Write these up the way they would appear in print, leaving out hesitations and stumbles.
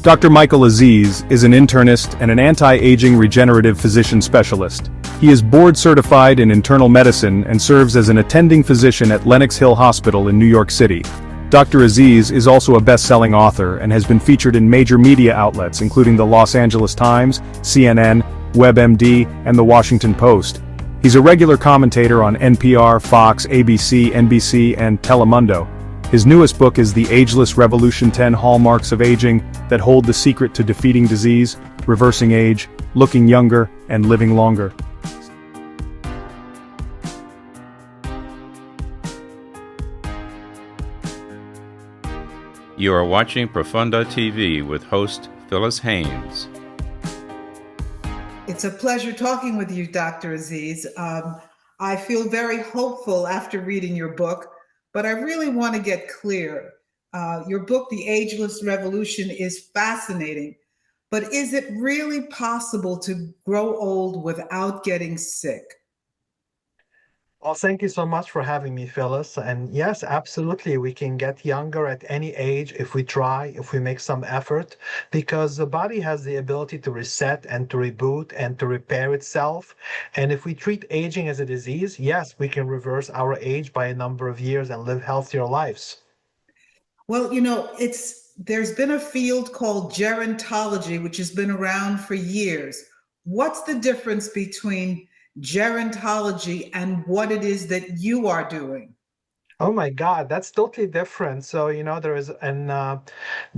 Dr. Michael Aziz is an internist and an anti-aging regenerative physician specialist. He is board certified in internal medicine and serves as an attending physician at Lenox Hill Hospital in New York City. Dr. Aziz is also a best-selling author and has been featured in major media outlets including the Los Angeles Times, CNN, WebMD, and the Washington Post. He's a regular commentator on NPR, Fox, ABC, NBC, and Telemundo. His newest book is The Ageless Revolution: 10 Hallmarks of Aging that hold the secret to defeating disease, reversing age, looking younger, and living longer. You are watching Profunda TV with host Phyllis Haynes. It's a pleasure talking with you, Dr. Aziz. I feel very hopeful after reading your book, but I really want to get clear. Your book, The Ageless Revolution, is fascinating, but is it really possible to grow old without getting sick? Well, thank you so much for having me, Phyllis. And yes, absolutely, we can get younger at any age if we try, if we make some effort, because the body has the ability to reset and to reboot and to repair itself. And if we treat aging as a disease, yes, we can reverse our age by a number of years and live healthier lives. Well, there's been a field called gerontology, which has been around for years. What's the difference between gerontology and what it is that you are doing? Oh my God, that's totally different. So, there is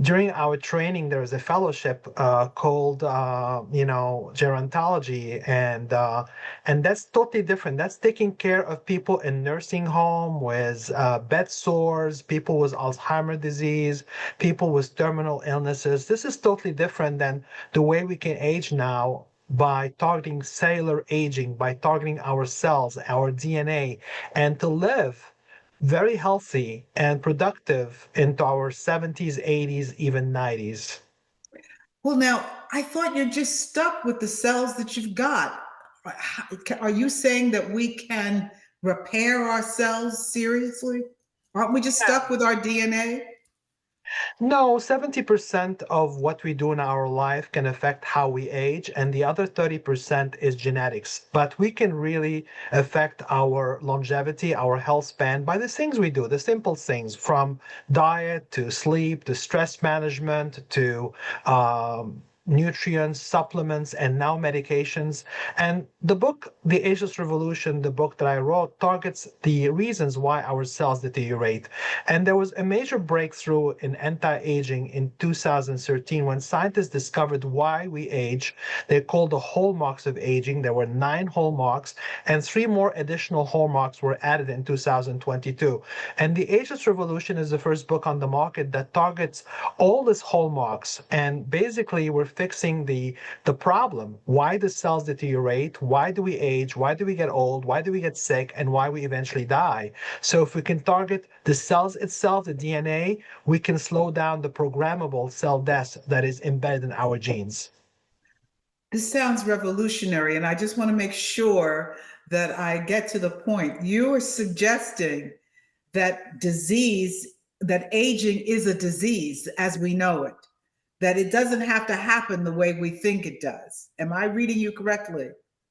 during our training, there is a fellowship called, gerontology, and that's totally different. That's taking care of people in nursing home with bed sores, people with Alzheimer's disease, people with terminal illnesses. This is totally different than the way we can age now by targeting cellular aging, by targeting our cells, our DNA, and to live very healthy and productive into our 70s, 80s, even 90s. Well, now, I thought you're just stuck with the cells that you've got. Are you saying that we can repair our cells seriously? Aren't we just stuck with our DNA? No, 70% of what we do in our life can affect how we age, and the other 30% is genetics. But we can really affect our longevity, our health span by the things we do, the simple things from diet to sleep to stress management to nutrients, supplements, and now medications. And the book, The Ageless Revolution, the book that I wrote, targets the reasons why our cells deteriorate. And there was a major breakthrough in anti-aging in 2013 when scientists discovered why we age. They're called the Hallmarks of Aging. There were 9 hallmarks, and 3 more additional hallmarks were added in 2022. And The Ageless Revolution is the first book on the market that targets all these hallmarks. And basically, we're fixing the problem. Why the cells deteriorate? Why do we age? Why do we get old? Why do we get sick? And why we eventually die? So if we can target the cells itself, the DNA, we can slow down the programmable cell death that is embedded in our genes. This sounds revolutionary, and I just want to make sure that I get to the point. You are suggesting that aging is a disease as we know it, that it doesn't have to happen the way we think it does. Am I reading you correctly?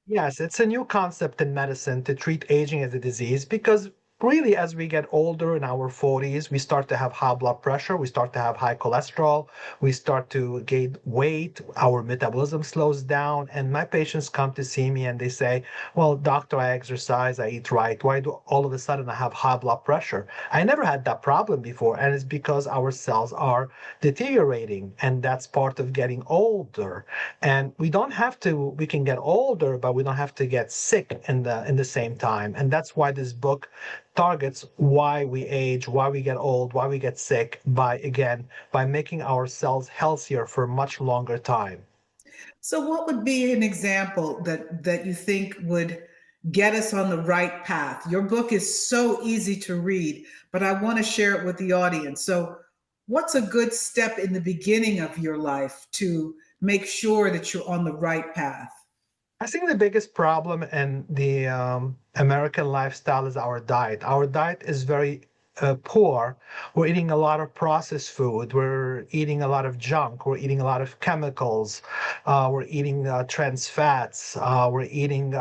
Yes, it's a new concept in medicine to treat aging as a disease because really, as we get older in our 40s, we start to have high blood pressure, we start to have high cholesterol, we start to gain weight, our metabolism slows down. And my patients come to see me and they say, well, doctor, I exercise, I eat right. Why do all of a sudden I have high blood pressure? I never had that problem before. And it's because our cells are deteriorating. And that's part of getting older. And we can get older, but we don't have to get sick in the same time. And that's why this book targets why we age, why we get old, why we get sick by making our cells healthier for a much longer time. So what would be an example that you think would get us on the right path? Your book is so easy to read, but I want to share it with the audience. So what's a good step in the beginning of your life to make sure that you're on the right path? I think the biggest problem in the American lifestyle is our diet. Our diet is very poor, we're eating a lot of processed food. We're eating a lot of junk. We're eating a lot of chemicals. We're eating trans fats. We're eating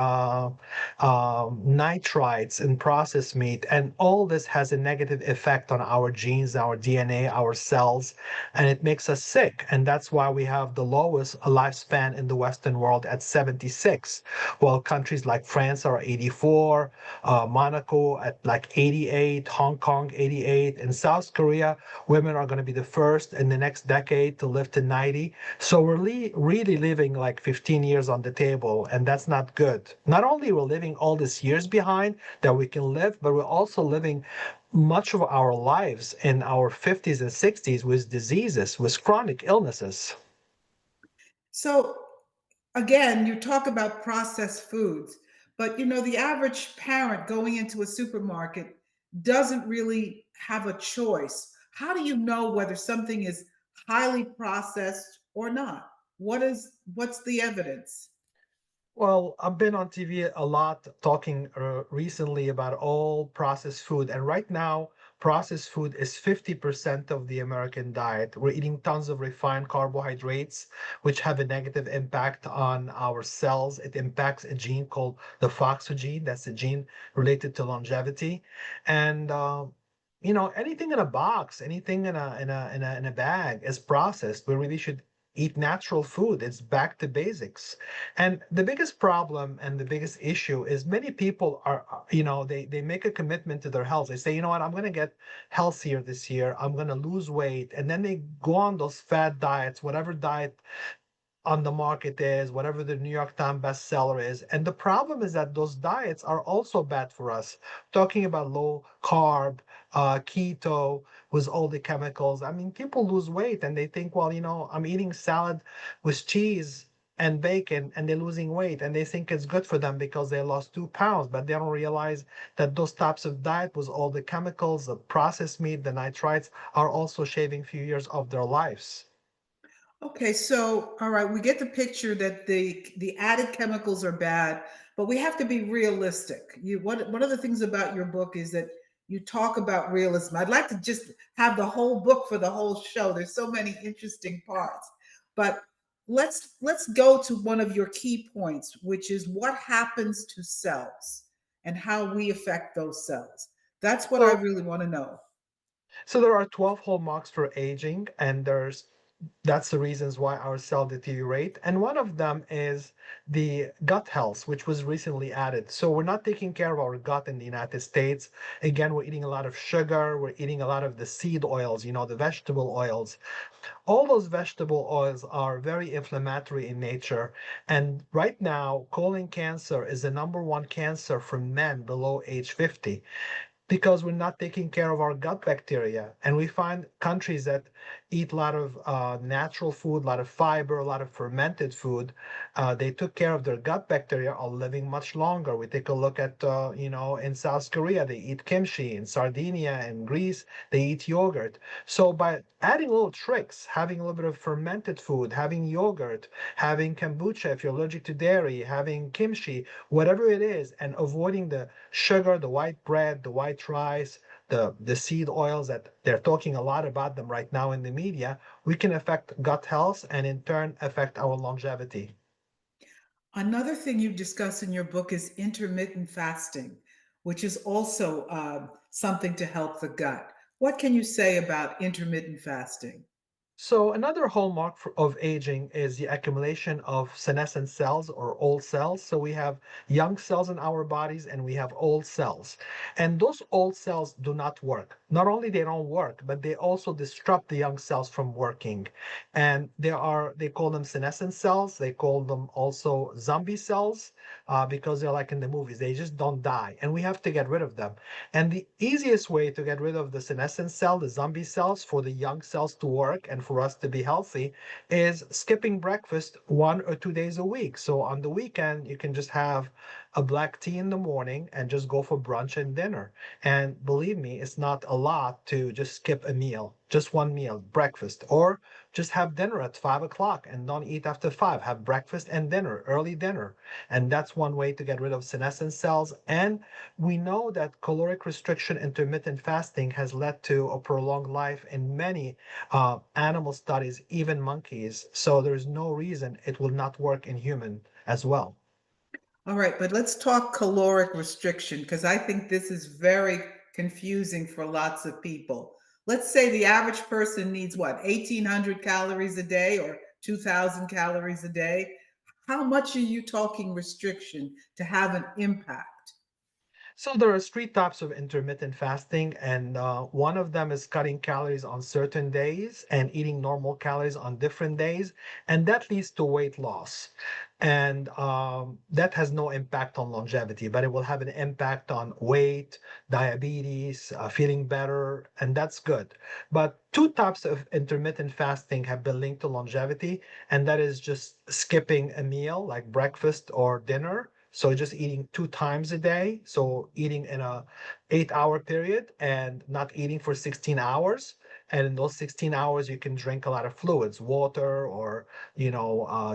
nitrites in processed meat. And all this has a negative effect on our genes, our DNA, our cells, and it makes us sick. And that's why we have the lowest lifespan in the Western world at 76, while countries like France are 84, Monaco at like 88, Hong Kong 88. In South Korea, women are going to be the first in the next decade to live to 90. So we're really living like 15 years on the table, and that's not good. Not only we're living all these years behind that we can live, but we're also living much of our lives in our 50s and 60s with diseases, with chronic illnesses. So again, you talk about processed foods, but the average parent going into a supermarket doesn't really have a choice. How do you know whether something is highly processed or not? What's the evidence? Well, I've been on TV a lot talking recently about all processed food. And right now, processed food is 50% of the American diet. We're eating tons of refined carbohydrates, which have a negative impact on our cells. It impacts a gene called the FOXO gene. That's a gene related to longevity. And anything in a box, anything in a bag is processed. We really should eat natural food. It's back to basics. And the biggest problem and the biggest issue is many people are, they make a commitment to their health. They say, you know what, I'm going to get healthier this year. I'm going to lose weight. And then they go on those fad diets, whatever diet on the market is, whatever the New York Times bestseller is. And the problem is that those diets are also bad for us. Talking about low carb, keto with all the chemicals. I mean, people lose weight and they think, well, I'm eating salad with cheese and bacon and they're losing weight and they think it's good for them because they lost 2 pounds, but they don't realize that those types of diet with all the chemicals, the processed meat, the nitrites are also shaving few years of their lives. Okay, so all right, we get the picture that the added chemicals are bad, but we have to be realistic. One of the things about your book is that you talk about realism. I'd like to just have the whole book for the whole show. There's so many interesting parts. But let's go to one of your key points, which is what happens to cells and how we affect those cells. That's what I So really want to know. So there are 12 hallmarks for aging, and that's the reasons why our cells deteriorate. And one of them is the gut health, which was recently added. So we're not taking care of our gut in the United States. Again, we're eating a lot of sugar, we're eating a lot of the seed oils, the vegetable oils. All those vegetable oils are very inflammatory in nature. And right now, colon cancer is the number one cancer for men below age 50 because we're not taking care of our gut bacteria. And we find countries that eat a lot of natural food, a lot of fiber, a lot of fermented food. They took care of their gut bacteria, are living much longer. We take a look at, in South Korea, they eat kimchi. In Sardinia and Greece, they eat yogurt. So by adding little tricks, having a little bit of fermented food, having yogurt, having kombucha if you're allergic to dairy, having kimchi, whatever it is, and avoiding the sugar, the white bread, the white rice, the seed oils that they're talking a lot about them right now in the media, we can affect gut health and in turn affect our longevity. Another thing you discuss in your book is intermittent fasting, which is also something to help the gut. What can you say about intermittent fasting? So another hallmark of aging is the accumulation of senescent cells or old cells. So we have young cells in our bodies and we have old cells. And those old cells do not work. Not only they don't work, but they also disrupt the young cells from working. And they call them senescent cells. They call them also zombie cells because they're like in the movies. They just don't die. And we have to get rid of them. And the easiest way to get rid of the senescent cell, the zombie cells, for the young cells to work and for us to be healthy is skipping breakfast 1 or 2 days a week. So on the weekend, you can just have a black tea in the morning and just go for brunch and dinner. And believe me, it's not a lot to just skip a meal, just one meal, breakfast, or just have dinner at 5 o'clock and don't eat after five. Have breakfast and dinner, early dinner. And that's one way to get rid of senescent cells. And we know that caloric restriction, intermittent fasting has led to a prolonged life in many animal studies, even monkeys. So there's no reason it will not work in human as well. All right, but let's talk caloric restriction because I think this is very confusing for lots of people. Let's say the average person needs what, 1,800 calories a day or 2,000 calories a day. How much are you talking restriction to have an impact? So there are three types of intermittent fasting, and one of them is cutting calories on certain days and eating normal calories on different days, and that leads to weight loss. And that has no impact on longevity, but it will have an impact on weight, diabetes, feeling better, and that's good. But two types of intermittent fasting have been linked to longevity, and that is just skipping a meal like breakfast or dinner, so just eating two times a day. So eating in a 8 hour period and not eating for 16 hours. And in those 16 hours, you can drink a lot of fluids, water or,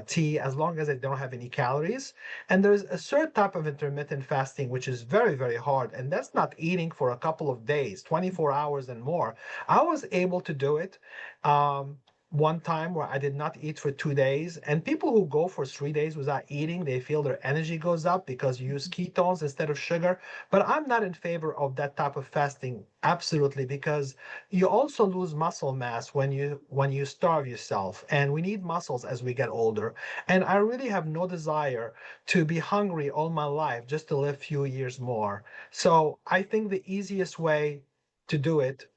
tea, as long as they don't have any calories. And there's a third type of intermittent fasting, which is very, very hard. And that's not eating for a couple of days, 24 hours and more. I was able to do it. One time where I did not eat for 2 days. And people who go for 3 days without eating, they feel their energy goes up because you use ketones instead of sugar. But I'm not in favor of that type of fasting, absolutely, because you also lose muscle mass when you starve yourself. And we need muscles as we get older. And I really have no desire to be hungry all my life just to live few years more. So I think the easiest way to do it,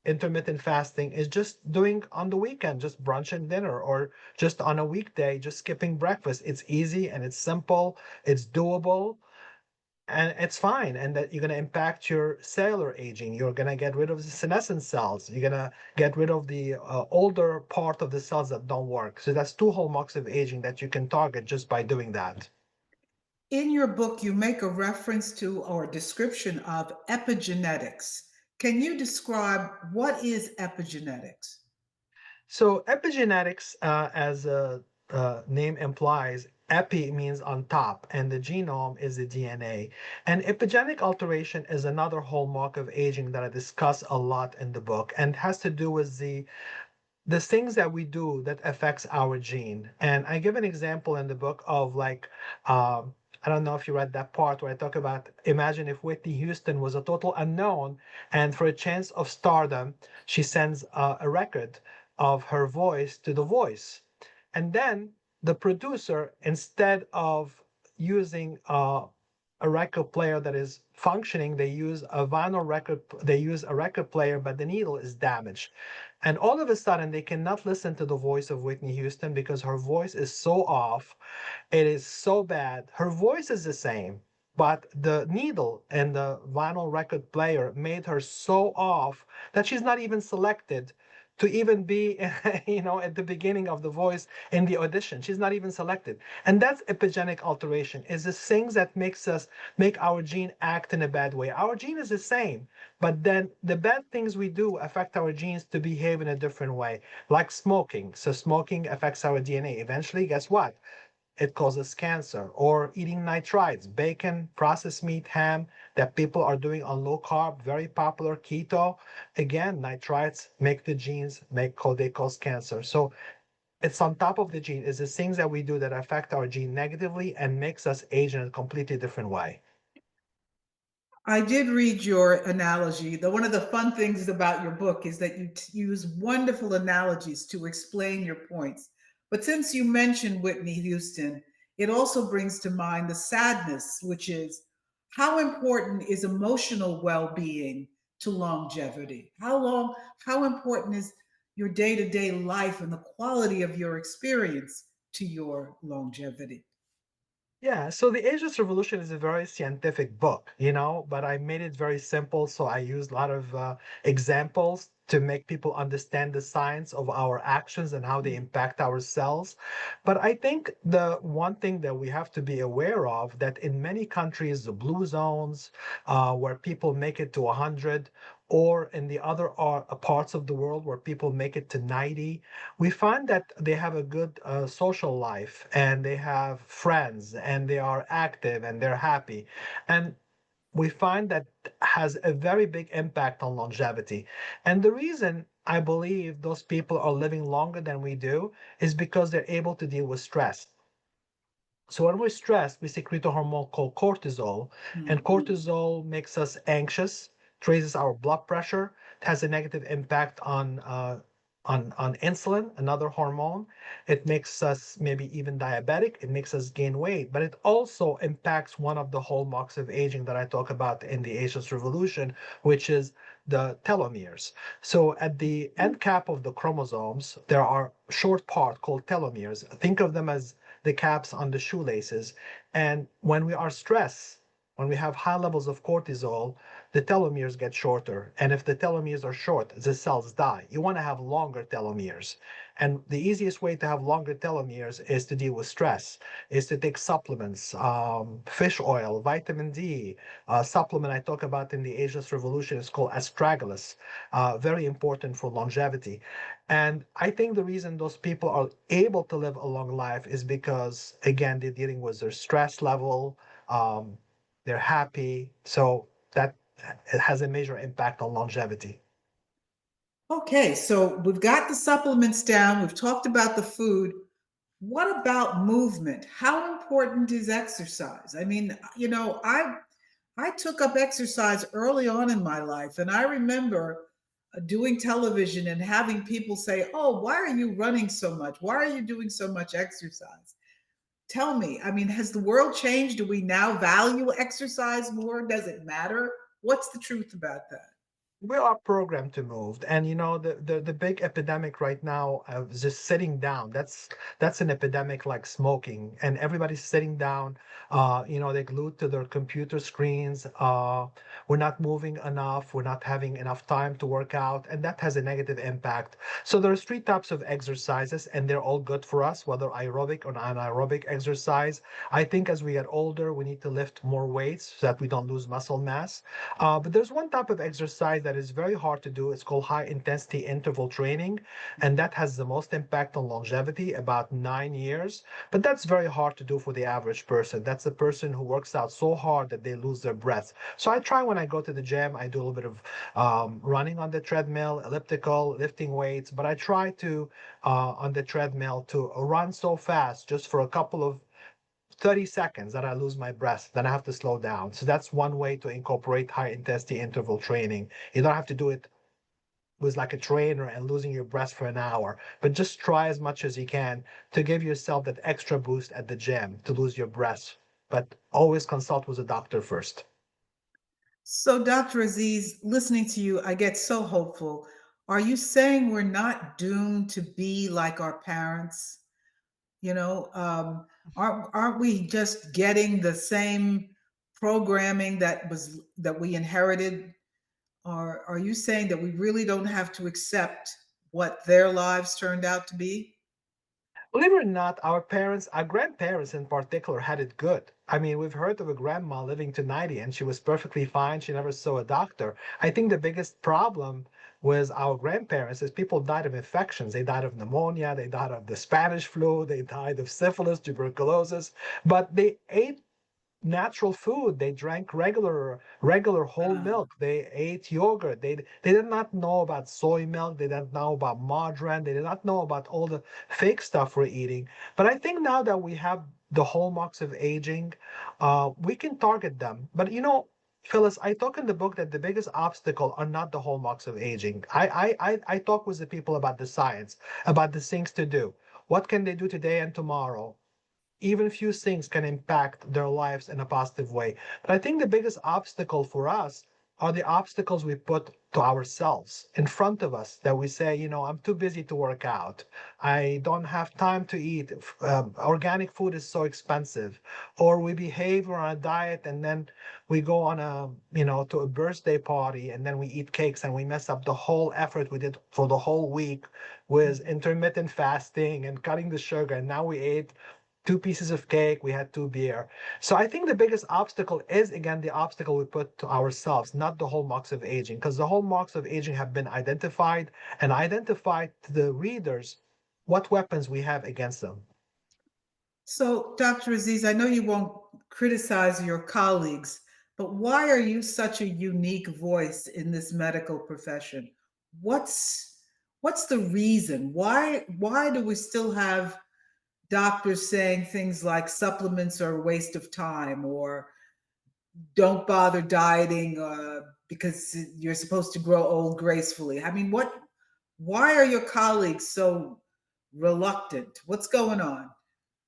intermittent fasting, is just doing on the weekend, just brunch and dinner, or just on a weekday, just skipping breakfast. It's easy and it's simple, it's doable, and it's fine. And that you're going to impact your cellular aging. You're going to get rid of the senescent cells. You're going to get rid of the older part of the cells that don't work. So that's two hallmarks of aging that you can target just by doing that. In your book, you make a reference to or description of epigenetics. Can you describe what is epigenetics? So epigenetics, as a name implies, epi means on top, and the genome is the DNA. And epigenetic alteration is another hallmark of aging that I discuss a lot in the book, and has to do with the things that we do that affects our gene. And I give an example in the book of like, I don't know if you read that part where I talk about, imagine if Whitney Houston was a total unknown, and for a chance of stardom, she sends a record of her voice to The Voice. And then the producer, instead of using a record player that is functioning, they use a vinyl record, they use a record player, but the needle is damaged. And all of a sudden, they cannot listen to the voice of Whitney Houston because her voice is so off. It is so bad. Her voice is the same, but the needle and the vinyl record player made her so off that she's not even selected to even be, at the beginning of The Voice in the audition. She's not even selected. And that's epigenetic alteration, is the things that make our gene act in a bad way. Our gene is the same, but then the bad things we do affect our genes to behave in a different way, like smoking. So smoking affects our DNA. Eventually, guess what? It causes cancer. Or eating nitrites, bacon, processed meat, ham, that people are doing on low carb, very popular keto. Again, nitrites make the genes they cause cancer. So it's on top of the gene. It's the things that we do that affect our gene negatively and makes us age in a completely different way. I did read your analogy. One of the fun things about your book is that you use wonderful analogies to explain your points. But since you mentioned Whitney Houston, it also brings to mind the sadness, which is how important is emotional well-being to longevity? How important is your day-to-day life and the quality of your experience to your longevity? Yeah, so the Ageless Revolution is a very scientific book, but I made it very simple. So I used a lot of examples to make people understand the science of our actions and how they impact our cells. But I think the one thing that we have to be aware of that in many countries, the blue zones, where people make it to 100, or in the other parts of the world where people make it to 90, we find that they have a good social life and they have friends and they are active and they're happy. And we find that has a very big impact on longevity. And the reason I believe those people are living longer than we do is because they're able to deal with stress. So when we're stressed, we secrete a hormone called cortisol, and cortisol makes us anxious, raises our blood pressure. It has a negative impact on insulin, another hormone. It makes us maybe even diabetic. It makes us gain weight, but it also impacts one of the hallmarks of aging that I talk about in the Ageless Revolution, which is the telomeres. So at the end cap of the chromosomes, there are short part called telomeres. Think of them as the caps on the shoelaces. And when we are stressed, when we have high levels of cortisol, the telomeres get shorter. And if the telomeres are short, the cells die. You want to have longer telomeres. And the easiest way to have longer telomeres is to deal with stress, is to take supplements, fish oil, vitamin D. Supplement I talk about in the Ageless Revolution is called astragalus, very important for longevity. And I think the reason those people are able to live a long life is because, again, they're dealing with their stress level, um, they're happy. So that it has a major impact on longevity. Okay, so we've got the supplements down, we've talked about the food. What about movement? How important is exercise? I mean, I took up exercise early on in my life, and I remember doing television and having people say, "Oh, why are you running so much? Why are you doing so much exercise?" Tell me, I mean, has the world changed? Do we now value exercise more? Does it matter? What's the truth about that? We are programmed to move, and the big epidemic right now of just sitting down, that's an epidemic like smoking, and everybody's sitting down. They're glued to their computer screens. We're not moving enough, we're not having enough time to work out, and that has a negative impact. So there's three types of exercises, and they're all good for us, whether aerobic or anaerobic exercise. I think as we get older, we need to lift more weights so that we don't lose muscle mass. But there's one type of exercise that is very hard to do. It's called high intensity interval training, and that has the most impact on longevity, about 9 years. But that's very hard to do for the average person. That's a person who works out so hard that they lose their breath. So I try when I go to the gym, I do a little bit of running on the treadmill, elliptical, lifting weights, but I try to on the treadmill to run so fast just for a couple of 30 seconds that I lose my breath, then I have to slow down. So that's one way to incorporate high intensity interval training. You don't have to do it with like a trainer and losing your breath for an hour, but just try as much as you can to give yourself that extra boost at the gym to lose your breath. But always consult with a doctor first. So, Dr. Aziz, listening to you, I get so hopeful. Are you saying we're not doomed to be like our parents? You know, aren't we just getting the same programming that we inherited? Or are you saying that we really don't have to accept what their lives turned out to be? Believe it or not, our grandparents in particular, had it good. I mean, we've heard of a grandma living to 90 and she was perfectly fine. She never saw a doctor. I think the biggest problem with our grandparents is people died of infections. They died of pneumonia, they died of the Spanish flu, they died of syphilis, tuberculosis, but they ate natural food. They drank regular whole Uh, milk. They ate yogurt. They did not know about soy milk. They didn't know about margarine. They did not know about all the fake stuff we're eating. But I think now that we have the hallmarks of aging, we can target them. But Phyllis, I talk in the book that the biggest obstacle are not the hallmarks of aging. I talk with the people about the science, about the things to do. What can they do today and tomorrow? Even few things can impact their lives in a positive way. But I think the biggest obstacle for us are the obstacles we put to ourselves in front of us that we say, I'm too busy to work out. I don't have time to eat. Organic food is so expensive. Or we behave on a diet and then we go on to a birthday party and then we eat cakes and we mess up the whole effort we did for the whole week with intermittent fasting and cutting the sugar. And now we ate two pieces of cake, we had two beer. So I think the biggest obstacle is again the obstacle we put to ourselves, not the hallmarks of aging, because the hallmarks of aging have been identified and identified to the readers what weapons we have against them. So, Dr. Aziz, I know you won't criticize your colleagues, but why are you such a unique voice in this medical profession? What's the reason? Why do we still have doctors saying things like supplements are a waste of time or don't bother dieting because you're supposed to grow old gracefully? I mean, why are your colleagues so reluctant? What's going on?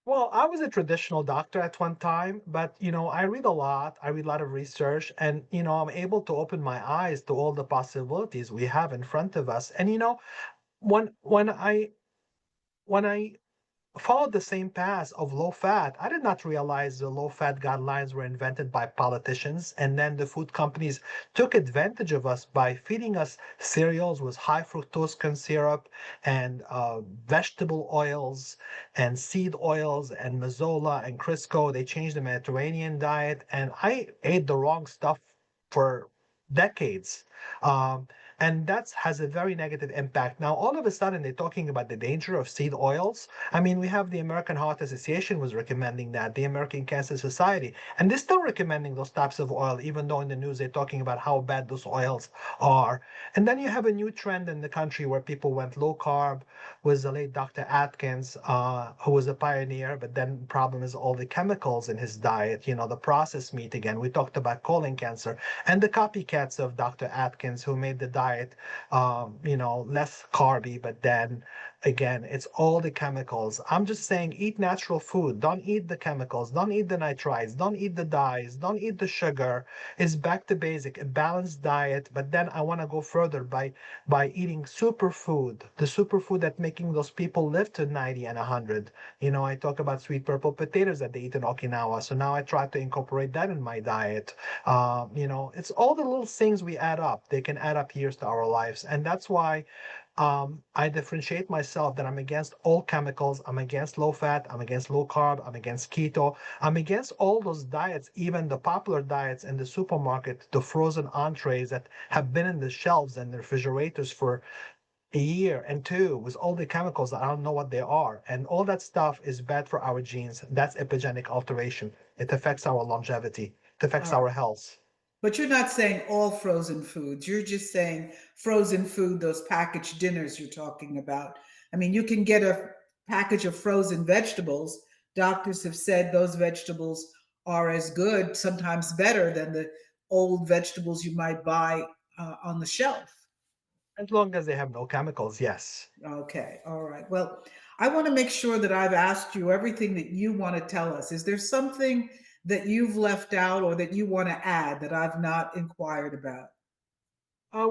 Well, I was a traditional doctor at one time, but I read a lot. I read a lot of research, and I'm able to open my eyes to all the possibilities we have in front of us. And when I followed the same path of low fat. I did not realize the low fat guidelines were invented by politicians, and then the food companies took advantage of us by feeding us cereals with high fructose corn syrup and vegetable oils and seed oils and mazola and Crisco. They changed the Mediterranean diet, and I ate the wrong stuff for decades. Um, and that has a very negative impact. Now, all of a sudden, they're talking about the danger of seed oils. I mean, we have the American Heart Association was recommending that, the American Cancer Society, and they're still recommending those types of oil, even though in the news they're talking about how bad those oils are. And then you have a new trend in the country where people went low carb with the late Dr. Atkins, who was a pioneer, but then the problem is all the chemicals in his diet, the processed meat again. We talked about colon cancer and the copycats of Dr. Atkins who made the diet, less carby, but then again, it's all the chemicals. I'm just saying, eat natural food. Don't eat the chemicals. Don't eat the nitrites. Don't eat the dyes. Don't eat the sugar. It's back to basic, a balanced diet. But then I want to go further by eating superfood, the superfood that making those people live to 90 and 100. I talk about sweet purple potatoes that they eat in Okinawa. So now I try to incorporate that in my diet. It's all the little things we add up. They can add up years to our lives. And that's why I differentiate myself that I'm against all chemicals. I'm against low fat. I'm against low carb. I'm against keto. I'm against all those diets, even the popular diets in the supermarket, the frozen entrees that have been in the shelves and the refrigerators for a year and two with all the chemicals that I don't know what they are. And all that stuff is bad for our genes. That's epigenetic alteration. It affects our longevity. It affects All right. our health. But you're not saying all frozen foods. You're just saying frozen food, those packaged dinners you're talking about. I mean, you can get a package of frozen vegetables. Doctors have said those vegetables are as good, sometimes better than the old vegetables you might buy on the shelf. As long as they have no chemicals, yes. Okay, all right. Well, I want to make sure that I've asked you everything that you want to tell us. Is there something that you've left out or that you want to add that I've not inquired about?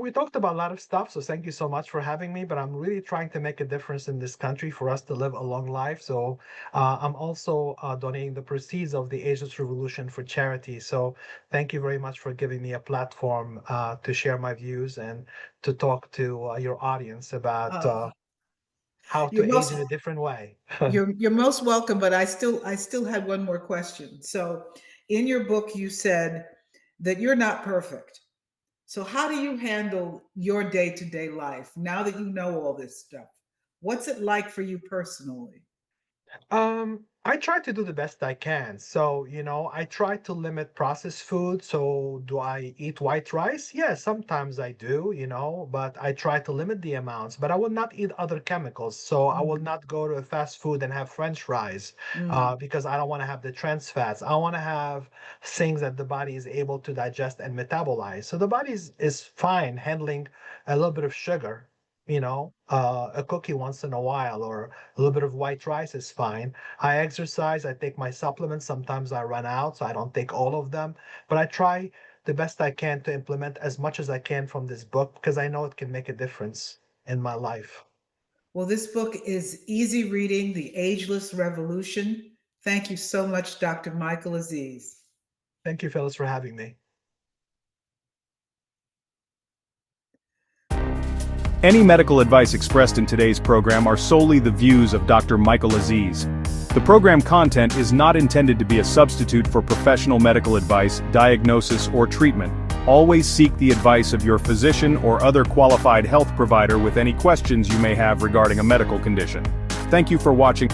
We talked about a lot of stuff, so thank you so much for having me. But I'm really trying to make a difference in this country for us to live a long life. So I'm also donating the proceeds of the Ageless Revolution for charity. So thank you very much for giving me a platform to share my views and to talk to your audience about Uh, how you're to age most in a different way. you're most welcome, but I still had one more question. So, in your book, you said that you're not perfect. So, how do you handle your day-to-day life now that you know all this stuff? What's it like for you personally? I try to do the best I can. So, I try to limit processed food. So, do I eat white rice? Yeah, sometimes I do, but I try to limit the amounts. But I will not eat other chemicals. So, I will Mm, not go to a fast food and have French fries mm, because I don't want to have the trans fats. I want to have things that the body is able to digest and metabolize. So, the body is fine handling a little bit of sugar. A cookie once in a while or a little bit of white rice is fine. I exercise, I take my supplements. Sometimes I run out, so I don't take all of them. But I try the best I can to implement as much as I can from this book because I know it can make a difference in my life. Well, this book is easy reading, The Ageless Revolution. Thank you so much, Dr. Michael Aziz. Thank you, Phyllis, for having me. Any medical advice expressed in today's program are solely the views of Dr. Michael Aziz. The program content is not intended to be a substitute for professional medical advice, diagnosis, or treatment. Always seek the advice of your physician or other qualified health provider with any questions you may have regarding a medical condition. Thank you for watching.